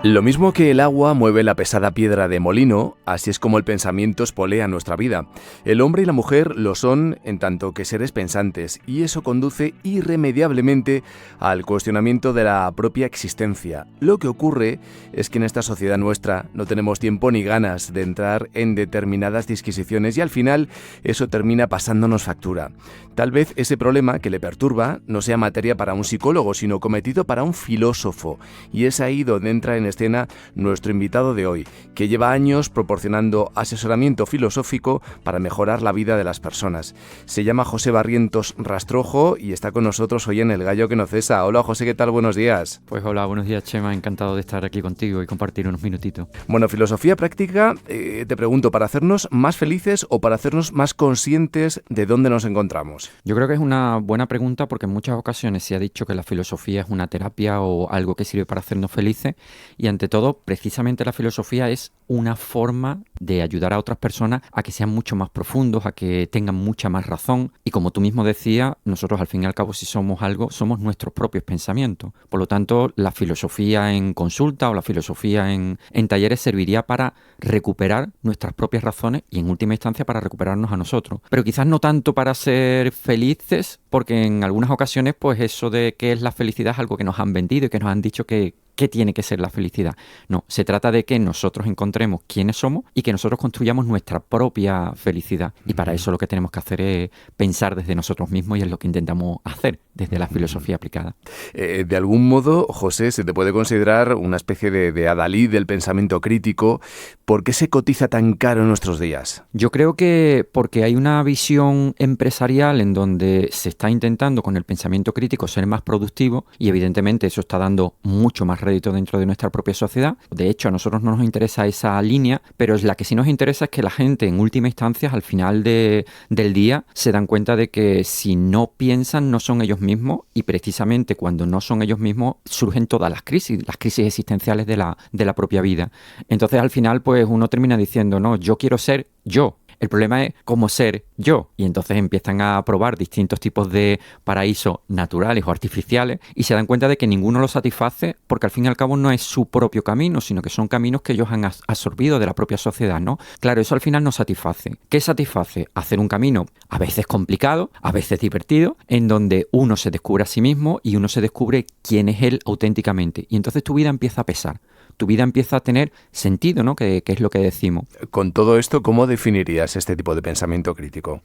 Lo mismo que el agua mueve la pesada piedra de molino, así es como el pensamiento espolea nuestra vida. El hombre y la mujer lo son en tanto que seres pensantes, y eso conduce irremediablemente al cuestionamiento de la propia existencia. Lo que ocurre es que en esta sociedad nuestra no tenemos tiempo ni ganas de entrar en determinadas disquisiciones y al final eso termina pasándonos factura. Tal vez ese problema que le perturba no sea materia para un psicólogo, sino cometido para un filósofo, y es ahí donde entra en escena nuestro invitado de hoy, que lleva años proporcionando asesoramiento filosófico para mejorar la vida de las personas. Se llama José Barrientos Rastrojo y está con nosotros hoy en El Gallo que no cesa. Hola José, ¿qué tal? Buenos días. Pues hola, buenos días Chema, encantado de estar aquí contigo y compartir unos minutitos. Bueno, filosofía práctica, te pregunto, ¿para hacernos más felices o para hacernos más conscientes de dónde nos encontramos? Yo creo que es una buena pregunta porque en muchas ocasiones se ha dicho que la filosofía es una terapia o algo que sirve para hacernos felices. Y ante todo, precisamente la filosofía es una forma de ayudar a otras personas a que sean mucho más profundos, a que tengan mucha más razón. Y como tú mismo decías, nosotros al fin y al cabo, si somos algo, somos nuestros propios pensamientos. Por lo tanto, la filosofía en consulta o la filosofía en talleres serviría para recuperar nuestras propias razones y en última instancia para recuperarnos a nosotros. Pero quizás no tanto para ser felices, porque en algunas ocasiones pues eso de qué es la felicidad es algo que nos han vendido y que nos han dicho que ¿qué tiene que ser la felicidad? No, se trata de que nosotros encontremos quiénes somos y que nosotros construyamos nuestra propia felicidad. Y para eso lo que tenemos que hacer es pensar desde nosotros mismos y es lo que intentamos hacer desde la filosofía aplicada. De algún modo, José, se te puede considerar una especie de adalid del pensamiento crítico. ¿Por qué se cotiza tan caro en nuestros días? Yo creo que porque hay una visión empresarial en donde se está intentando con el pensamiento crítico ser más productivo y evidentemente eso está dando mucho más rédito dentro de nuestra propia sociedad. De hecho, a nosotros no nos interesa esa línea, pero la que sí nos interesa es que la gente, en última instancia, al final del día, se dan cuenta de que si no piensan, no son ellos mismos y precisamente cuando no son ellos mismos surgen todas las crisis existenciales de la propia vida. Entonces, al final, pues uno termina diciendo, no, yo quiero ser yo. El problema es cómo ser yo. Y entonces empiezan a probar distintos tipos de paraísos naturales o artificiales y se dan cuenta de que ninguno los satisface porque al fin y al cabo no es su propio camino, sino que son caminos que ellos han absorbido de la propia sociedad, ¿no? Claro, eso al final no satisface. ¿Qué satisface? Hacer un camino a veces complicado, a veces divertido, en donde uno se descubre a sí mismo y uno se descubre quién es él auténticamente. Y entonces tu vida empieza a pesar. Tu vida empieza a tener sentido, ¿no? Que es lo que decimos. Con todo esto, ¿cómo definirías este tipo de pensamiento crítico?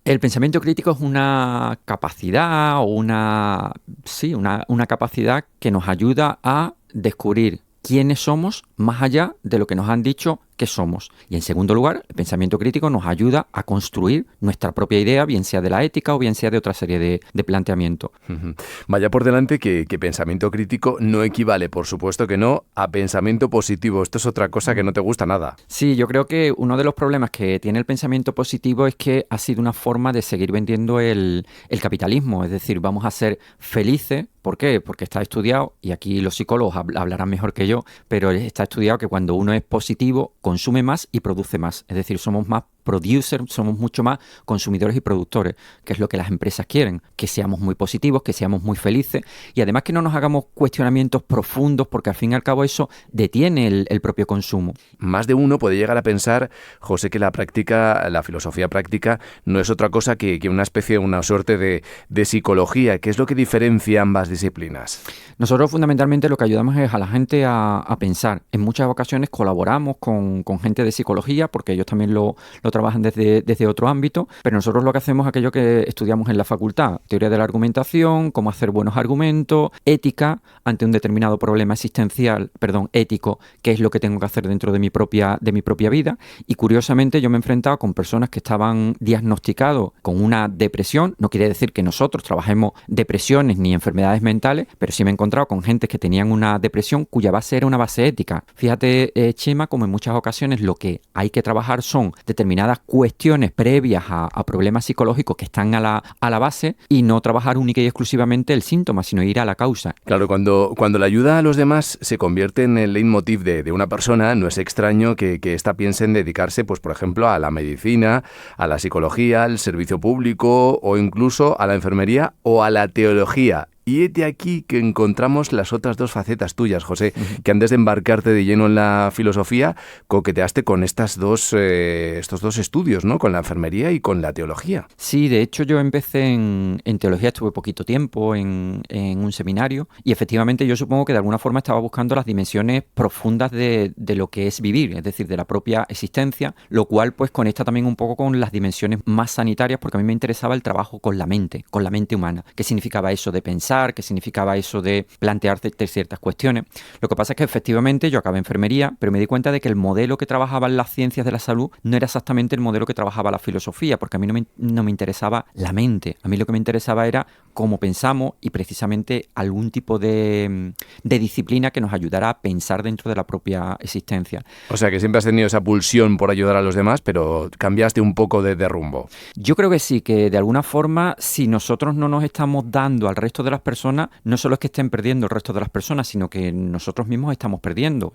El pensamiento crítico es una capacidad o una capacidad que nos ayuda a descubrir quiénes somos más allá de lo que nos han dicho que somos. Y en segundo lugar, el pensamiento crítico nos ayuda a construir nuestra propia idea, bien sea de la ética o bien sea de otra serie de planteamientos. Vaya por delante que pensamiento crítico no equivale, por supuesto que no, a pensamiento positivo. Esto es otra cosa que no te gusta nada. Sí, yo creo que uno de los problemas que tiene el pensamiento positivo es que ha sido una forma de seguir vendiendo el capitalismo. Es decir, vamos a ser felices. ¿Por qué? Porque está estudiado, y aquí los psicólogos hablarán mejor que yo, pero está estudiado que cuando uno es positivo, consume más y produce más. Es decir, somos más producers, somos mucho más consumidores y productores, que es lo que las empresas quieren, que seamos muy positivos, que seamos muy felices y además que no nos hagamos cuestionamientos profundos porque al fin y al cabo eso detiene el propio consumo. Más de uno puede llegar a pensar, José, que la filosofía práctica no es otra cosa que una especie, una suerte de psicología. ¿Qué es lo que diferencia ambas disciplinas? Nosotros fundamentalmente lo que ayudamos es a la gente a pensar. En muchas ocasiones colaboramos con gente de psicología porque ellos también lo trabajan desde otro ámbito, pero nosotros lo que hacemos es aquello que estudiamos en la facultad: teoría de la argumentación, cómo hacer buenos argumentos, ética ante un determinado problema ético, qué es lo que tengo que hacer dentro de mi propia vida. Y curiosamente yo me he enfrentado con personas que estaban diagnosticados con una depresión. No quiere decir que nosotros trabajemos depresiones ni enfermedades mentales, pero sí me he encontrado con gente que tenían una depresión cuya base era una base ética. Fíjate, Chema, como en muchas ocasiones lo que hay que trabajar son determinadas determinadas cuestiones previas a problemas psicológicos que están a la base y no trabajar única y exclusivamente el síntoma, sino ir a la causa. Claro, cuando la ayuda a los demás se convierte en el leitmotiv de una persona, no es extraño que ésta piense en dedicarse, pues por ejemplo, a la medicina, a la psicología, al servicio público o incluso a la enfermería o a la teología. Y es de aquí que encontramos las otras dos facetas tuyas, José, que antes de embarcarte de lleno en la filosofía, coqueteaste con estos dos estudios, ¿no? Con la enfermería y con la teología. Sí, de hecho yo empecé en teología, estuve poquito tiempo en un seminario y efectivamente yo supongo que de alguna forma estaba buscando las dimensiones profundas de lo que es vivir, es decir, de la propia existencia, lo cual pues conecta también un poco con las dimensiones más sanitarias, porque a mí me interesaba el trabajo con la mente humana. ¿Qué significaba eso de pensar? ¿Qué significaba eso de plantearse ciertas cuestiones? Lo que pasa es que efectivamente yo acabé enfermería, pero me di cuenta de que el modelo que trabajaba en las ciencias de la salud no era exactamente el modelo que trabajaba la filosofía, porque a mí no me interesaba la mente. A mí lo que me interesaba era cómo pensamos y precisamente algún tipo de disciplina que nos ayudara a pensar dentro de la propia existencia. O sea que siempre has tenido esa pulsión por ayudar a los demás, pero cambiaste un poco de rumbo. Yo creo que sí, que de alguna forma, si nosotros no nos estamos dando al resto de las personas, no solo es que estén perdiendo el resto de las personas, sino que nosotros mismos estamos perdiendo.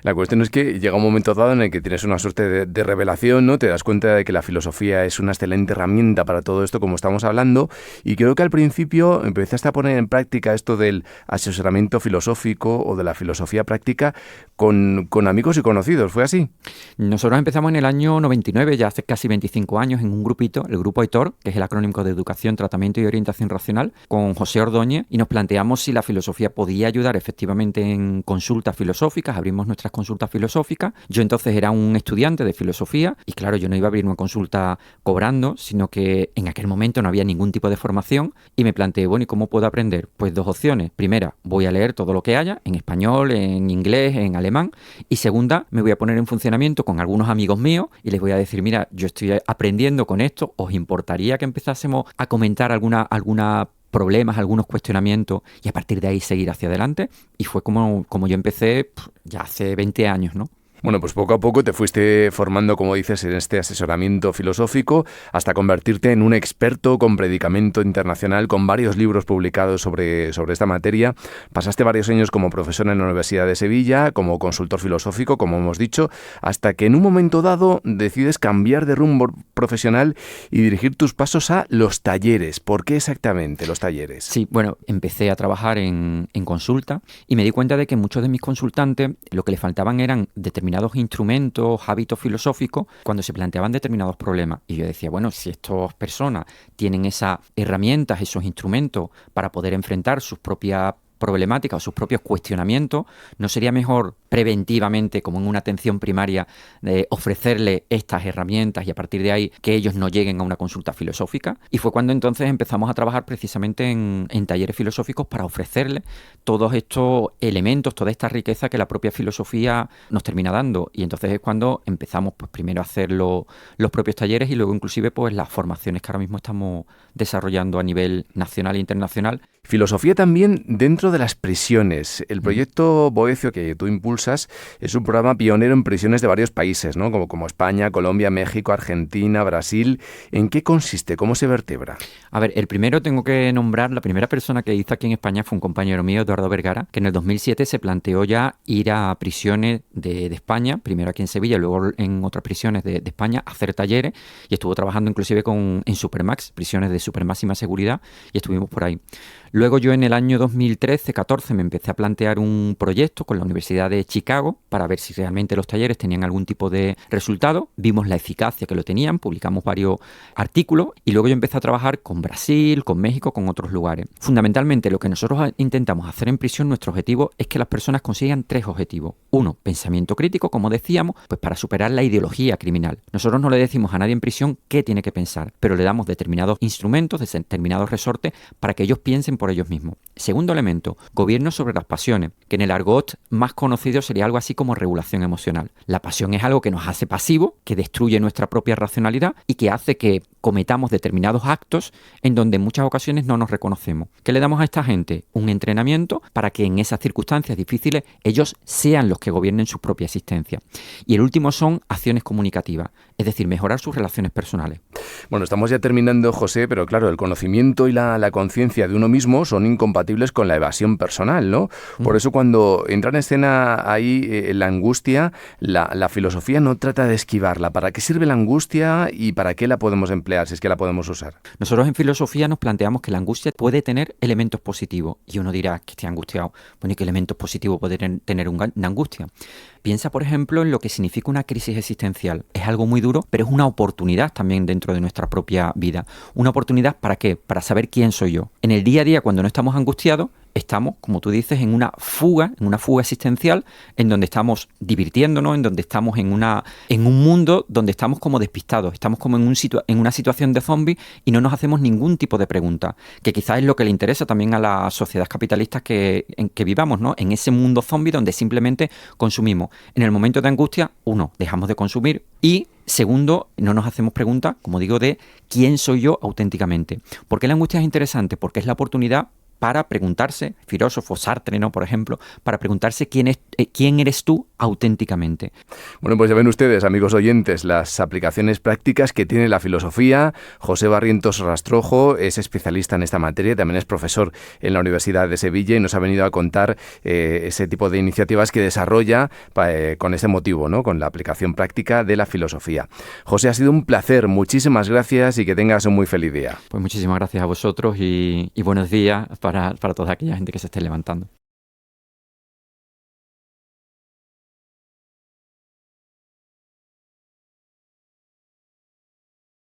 La cuestión es que llega un momento dado en el que tienes una suerte de revelación, ¿no? Te das cuenta de que la filosofía es una excelente herramienta para todo esto, como estamos hablando, y creo que al principio empezaste a poner en práctica esto del asesoramiento filosófico o de la filosofía práctica con amigos y conocidos. ¿Fue así? Nosotros empezamos en el año 99, ya hace casi 25 años, en un grupito, el Grupo Aitor, que es el acrónimo de Educación, Tratamiento y Orientación Racional, con José Ordóñez, y nos planteamos si la filosofía podía ayudar efectivamente en consultas filosóficas. Abrimos nuestras consultas filosóficas. Yo entonces era un estudiante de filosofía y claro, yo no iba a abrir una consulta cobrando, sino que en aquel momento no había ningún tipo de formación y me planteé, bueno, ¿y cómo puedo aprender? Pues dos opciones. Primera, voy a leer todo lo que haya, en español, en inglés, en alemán, y segunda, me voy a poner en funcionamiento con algunos amigos míos y les voy a decir, mira, yo estoy aprendiendo con esto, ¿os importaría que empezásemos a comentar alguna problemas, algunos cuestionamientos y a partir de ahí seguir hacia adelante? Y fue como yo empecé ya hace 20 años, ¿no? Bueno, pues poco a poco te fuiste formando, como dices, en este asesoramiento filosófico hasta convertirte en un experto con predicamento internacional, con varios libros publicados sobre esta materia. Pasaste varios años como profesor en la Universidad de Sevilla, como consultor filosófico, como hemos dicho, hasta que en un momento dado decides cambiar de rumbo profesional y dirigir tus pasos a los talleres. ¿Por qué exactamente los talleres? Sí, bueno, empecé a trabajar en consulta y me di cuenta de que muchos de mis consultantes lo que les faltaban eran determinados instrumentos, hábitos filosóficos, cuando se planteaban determinados problemas. Y yo decía, bueno, si estas personas tienen esas herramientas, esos instrumentos para poder enfrentar sus propias problemáticas o sus propios cuestionamientos, ¿no sería mejor preventivamente, como en una atención primaria, ofrecerle estas herramientas y a partir de ahí que ellos no lleguen a una consulta filosófica? Y fue cuando entonces empezamos a trabajar precisamente en talleres filosóficos para ofrecerles todos estos elementos, toda esta riqueza que la propia filosofía nos termina dando. Y entonces es cuando empezamos pues primero a hacer los propios talleres y luego inclusive pues las formaciones que ahora mismo estamos desarrollando a nivel nacional e internacional. Filosofía también dentro de las prisiones. El proyecto Boecio que tú impulsas es un programa pionero en prisiones de varios países, ¿no? Como España, Colombia, México, Argentina, Brasil. ¿En qué consiste? ¿Cómo se vertebra? A ver, el primero tengo que nombrar, la primera persona que hizo aquí en España fue un compañero mío, Eduardo Vergara, que en el 2007 se planteó ya ir a prisiones de España, primero aquí en Sevilla, luego en otras prisiones de España, a hacer talleres y estuvo trabajando inclusive en Supermax, prisiones de supermáxima seguridad, y estuvimos por ahí. Luego yo en el año 2013-14 me empecé a plantear un proyecto con la Universidad de Chicago para ver si realmente los talleres tenían algún tipo de resultado. Vimos la eficacia que lo tenían, publicamos varios artículos y luego yo empecé a trabajar con Brasil, con México, con otros lugares. Fundamentalmente lo que nosotros intentamos hacer en prisión, nuestro objetivo es que las personas consigan 3 objetivos. 1, pensamiento crítico, como decíamos, pues para superar la ideología criminal. Nosotros no le decimos a nadie en prisión qué tiene que pensar, pero le damos determinados instrumentos, determinados resortes para que ellos piensen por ellos mismos. Segundo elemento, gobierno sobre las pasiones, que en el argot más conocido sería algo así como regulación emocional. La pasión es algo que nos hace pasivos, que destruye nuestra propia racionalidad y que hace que cometamos determinados actos en donde en muchas ocasiones no nos reconocemos. ¿Qué le damos a esta gente? Un entrenamiento para que en esas circunstancias difíciles ellos sean los que gobiernen su propia existencia. Y el último son acciones comunicativas, es decir, mejorar sus relaciones personales. Bueno, estamos ya terminando, José, pero claro, el conocimiento y la conciencia de uno mismo son incompatibles con la evasión personal, ¿no? Por eso cuando entra en escena ahí la angustia, la filosofía no trata de esquivarla. ¿Para qué sirve la angustia y para qué la podemos emplear, si es que la podemos usar? Nosotros en filosofía nos planteamos que la angustia puede tener elementos positivos. Y uno dirá que estoy angustiado. Bueno, ¿y qué elementos positivos puede tener una angustia? Piensa, por ejemplo, en lo que significa una crisis existencial. Es algo muy duro, pero es una oportunidad también dentro de nuestra propia vida. ¿Una oportunidad para qué? Para saber quién soy yo. En el día a día, cuando no estamos angustiados, estamos, como tú dices, en una fuga existencial, en donde estamos divirtiéndonos, en donde estamos en un mundo donde estamos como despistados, estamos como en una situación de zombie y no nos hacemos ningún tipo de pregunta, que quizás es lo que le interesa también a las sociedades capitalistas en que vivamos, ¿no? En ese mundo zombie donde simplemente consumimos. En el momento de angustia, uno, dejamos de consumir y segundo, no nos hacemos preguntas, como digo, de quién soy yo auténticamente. ¿Por qué la angustia es interesante? Porque es la oportunidad para preguntarse, filósofo Sartre, ¿no?, por ejemplo, para preguntarse quién eres tú auténticamente. Bueno, pues ya ven ustedes, amigos oyentes, las aplicaciones prácticas que tiene la filosofía. José Barrientos Rastrojo es especialista en esta materia, también es profesor en la Universidad de Sevilla y nos ha venido a contar ese tipo de iniciativas que desarrolla con este motivo, ¿no?, con la aplicación práctica de la filosofía. José, ha sido un placer, muchísimas gracias y que tengas un muy feliz día. Pues muchísimas gracias a vosotros y buenos días para toda aquella gente que se esté levantando.